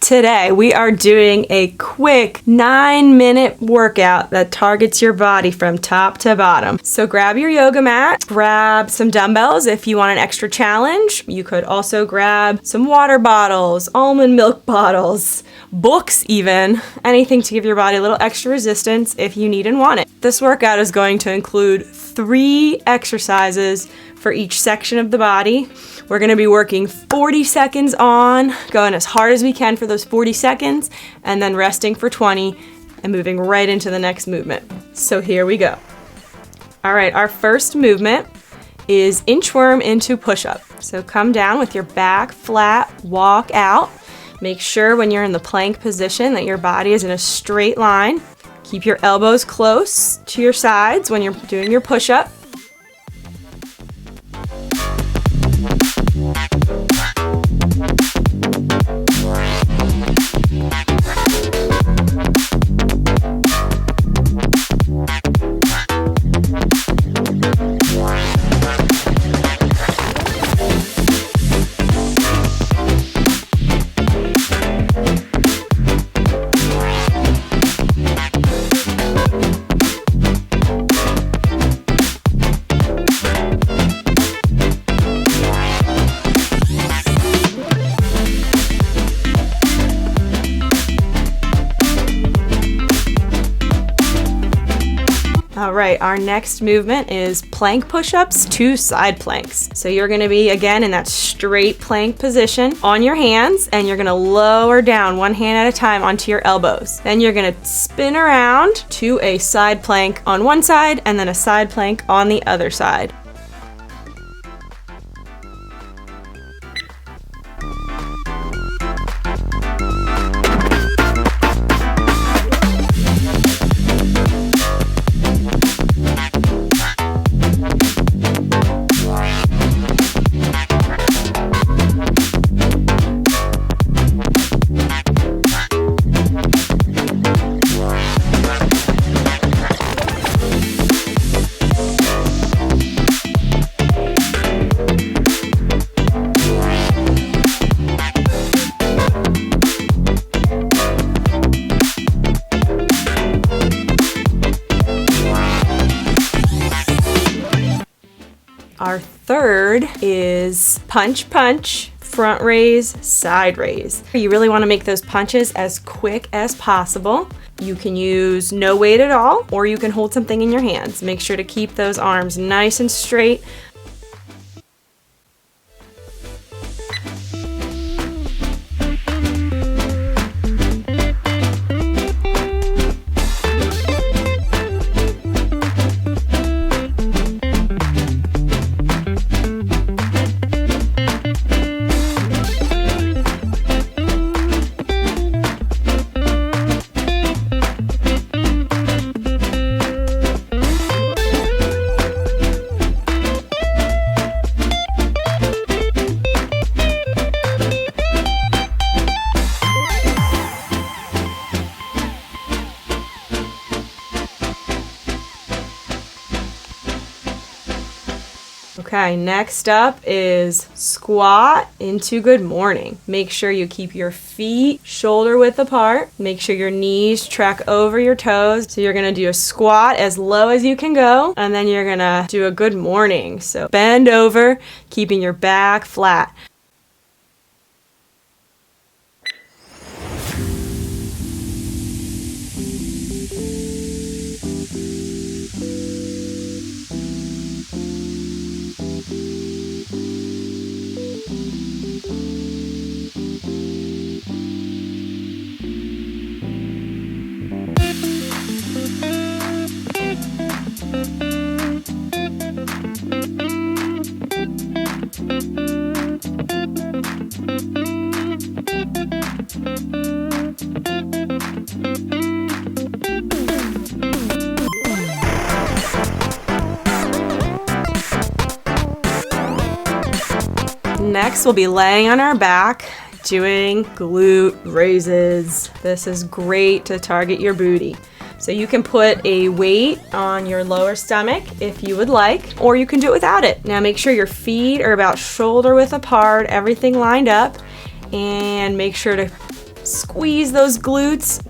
Today we are doing a quick 9-minute workout that targets your body from top to bottom. So grab your yoga mat, grab some dumbbells if you want an extra challenge. You could also grab some water bottles, almond milk bottles, books even, anything to give your body a little extra resistance if you need and want it. This workout is going to include 3 exercises for each section of the body. We're going to be working 40 seconds on, going as hard as we can for those 40 seconds, and then resting for 20 and moving right into the next movement. So here we go. All right, our first movement is inchworm into push-up. So come down with your back flat, walk out. Make sure when you're in the plank position that your body is in a straight line. Keep your elbows close to your sides when you're doing your push-up. All right, our next movement is plank push-ups to side planks. So you're gonna be, again, in that straight plank position on your hands, and you're gonna lower down one hand at a time onto your elbows. Then you're gonna spin around to a side plank on one side, and then a side plank on the other side. Our third is punch, punch, front raise, side raise. You really want to make those punches as quick as possible. You can use no weight at all, or you can hold something in your hands. Make sure to keep those arms nice and straight. Okay, next up is squat into good morning. Make sure you keep your feet shoulder width apart. Make sure your knees track over your toes. So you're gonna do a squat as low as you can go, and then you're gonna do a good morning. So bend over, keeping your back flat. Next, we'll be laying on our back, doing glute raises. This is great to target your booty. So you can put a weight on your lower stomach if you would like, or you can do it without it. Now make sure your feet are about shoulder width apart, everything lined up, and make sure to Squeeze those glutes.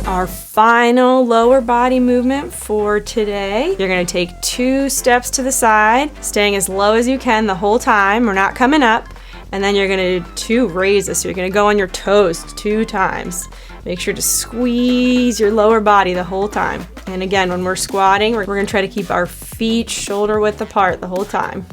Our final lower body movement for today. You're gonna take 2 steps to the side, staying as low as you can the whole time. We're not coming up. And then you're gonna do 2 raises. So you're gonna go on your toes 2 times. Make sure to squeeze your lower body the whole time. And again, when we're squatting, we're gonna try to keep our feet shoulder width apart the whole time.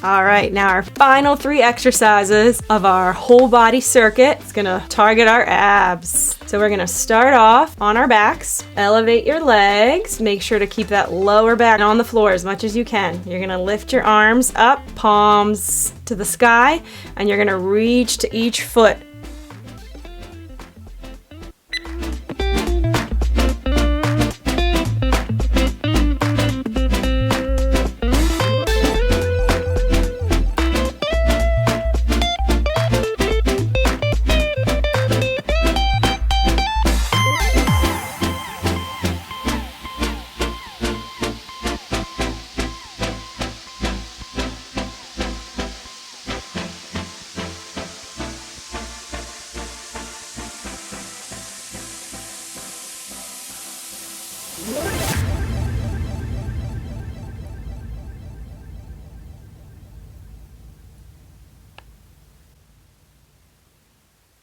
All right, now our final 3 exercises of our whole body circuit. It's gonna target our abs. So we're gonna start off on our backs. Elevate your legs. Make sure to keep that lower back on the floor as much as you can. You're gonna lift your arms up, palms to the sky, and you're gonna reach to each foot.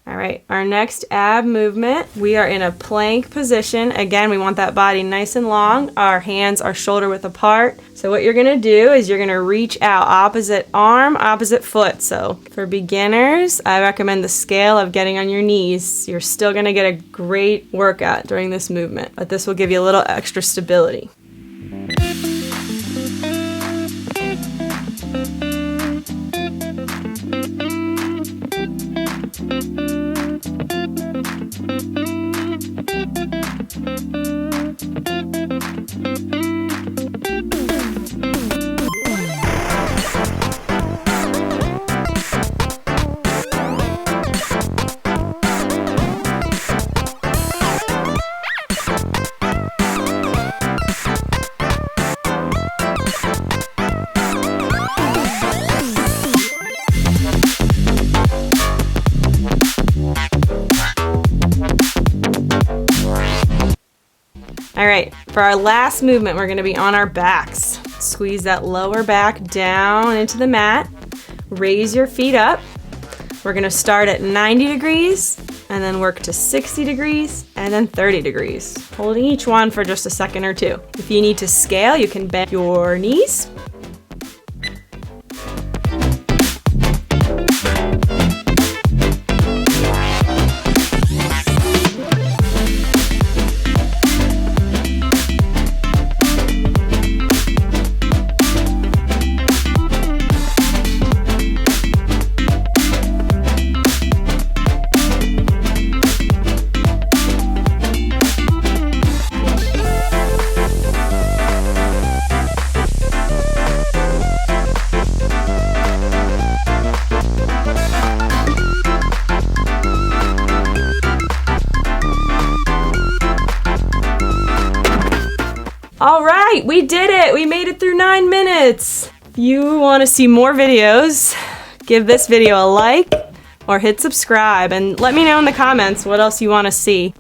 All right, our next ab movement, we are in a plank position. Again, we want that body nice and long. Our hands are shoulder width apart. So what you're gonna do is you're gonna reach out, opposite arm, opposite foot. So for beginners, I recommend the scale of getting on your knees. You're still gonna get a great workout during this movement, but this will give you a little extra stability. All right, for our last movement, we're gonna be on our backs. Squeeze that lower back down into the mat. Raise your feet up. We're gonna start at 90 degrees and then work to 60 degrees and then 30 degrees. Holding each one for just a second or 2. If you need to scale, you can bend your knees. All right, we did it. We made it through 9 minutes. If you want to see more videos, give this video a like or hit subscribe and let me know in the comments what else you want to see.